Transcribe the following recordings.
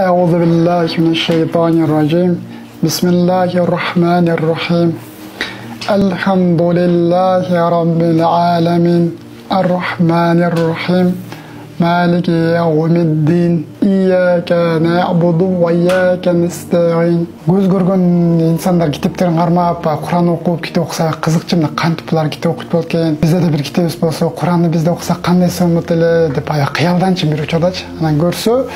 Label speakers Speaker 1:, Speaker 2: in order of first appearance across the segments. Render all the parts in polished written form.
Speaker 1: أعوذ بالله من الشيطان الرجيم بسم الله الرحمن الرحيم الحمد لله رب العالمين الرحمن الرحيم مالك يوم الدين إياك نعبد وإياك نستعين. Göz görgөн insanlar kitepтерин кармап, Куран окуп, китеп окуса кызыкчы, мына кантип булар китеп окуп болот экен. Бизде да бир китебиз болсо, Куранды бизде окусак кандай болот эле деп кыялданчы бир учурдачы. Анан көрсө,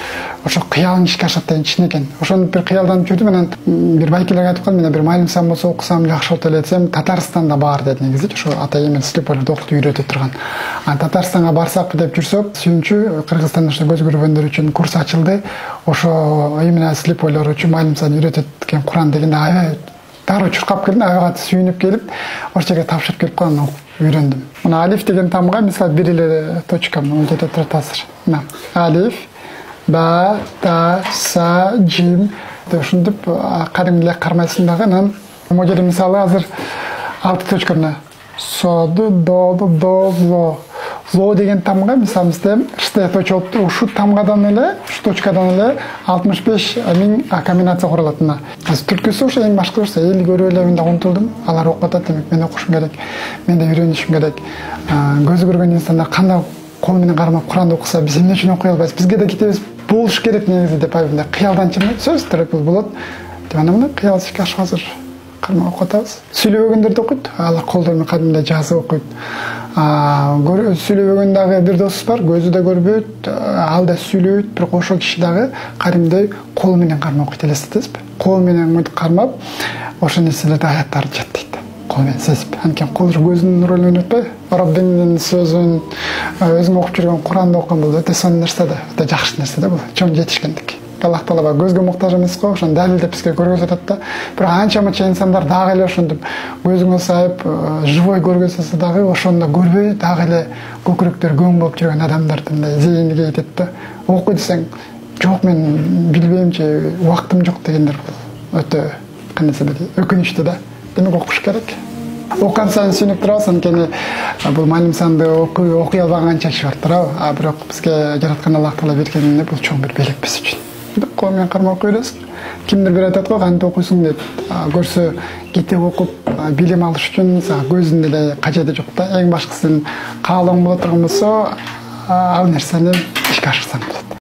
Speaker 1: ошо кыялын ишке ашат деген чын экен. Ошону бир кыялданып жүрдүм, анан бир байкелер айтып калды, мен бир майылымсан болсо окусам жакшы болот эле десем, Татарстанда бар деди негизи. Ошо ата эмен слепойлорду окутуп үйрөтүп турган. Анан Татарстанга барсак деп жүрсөк, сүйүнчү Кыргызстанда ошо көз көрбөндөр үчүн курс ачылды. Ошо именно слепойлор үчүн майылымсан үйрөтөт экен Куран дегенде аябай дароо чуркап келдим, аябай сүйүнүп келип, ошол жерге тапшырып келип калган, үйрөндүм. Мына алиф деген тамга мисалы бир эле точка, мына жерде турат азыр. Мына алиф, ба, та, са, жим деп ушинтип кадимгидей кармайсың дагы. Анан могу жерде мисалы азыр 6 точка, мына соду, доду, до, зо. Зо деген тамга мисалы бизде ште точка болуптур. Ушу тамгадан эле, ушу точкадан эле 65 000 комбинация курулат. Мына түркүсү ошо эң башкысы эл көрүп эле мен да умтулдум. Алар окуп атат, демек мен окушум керек, мен да үйрөнүшүм керек. Көзү көргөн инсандар кандай кол менен кармап Куранды окуса, биз эмне үчүн окуй албайбыз? Бизге да китебиз болуш керек негизи деп айбында кыялданчы сөз төрөп болот. Деп анан кыял ишке ашып азыр кармап окуп атабыз. Сүйлөбөгөндөр да окуйт, алар колдор менен кадимде жазып окуйт. Сүйлөбөгөн дагы бир досубуз бар, көзү да көрбөйт, ал да сүйлөбөйт, бирок ошол киши дагы кадимдей кол менен кармап окуйт, элестетесизби? Кол менен мынтип кармап, ошол нерселерди аяттарды жаттайт. Кол менен сезип. Анткени кол көздүн ролун ойнотпайбы? Раббиңдин сөзүн өзүң окуп жүргөн Куранды окуган бул өтө сонун нерсе да, өтө жакшы нерсе да бул. Чоң жетишкендик. Аллах Таала көзгө муктаж эмес го, ошону далилдеп бизге көргөзөт да. Бирок анча-мынча инсандар дагы эле ошентип көзүңө сайып, живой көргөзсө дагы ошону да көрбөй, дагы эле көкүрөктөр көң болуп жүргөн адамдарды мындай зейиниге айтат да. Окуй десең, жок мен билбеймчи, убактым жок дегендер өтө кандайсы бир өкүнүчтүү да. Демек окуш керек. Окуган сайын сүйүнүп турабыз, анткени бул майылымсанды окуй албаган канча киши бар турабы. Бирок бизге жараткан Аллах Таала бергенине бул чоң бир белек биз үчүн. Кол менен кармап көрөсүң. Кимдир бир айтат го, кантип окуйсуң дейт. Көрсө китеп окуп билим алыш үчүн көзүн деле кажети жок да. Эң башкысы каалооң боло турган болсо, ал нерсени ишке ашырсаң болот.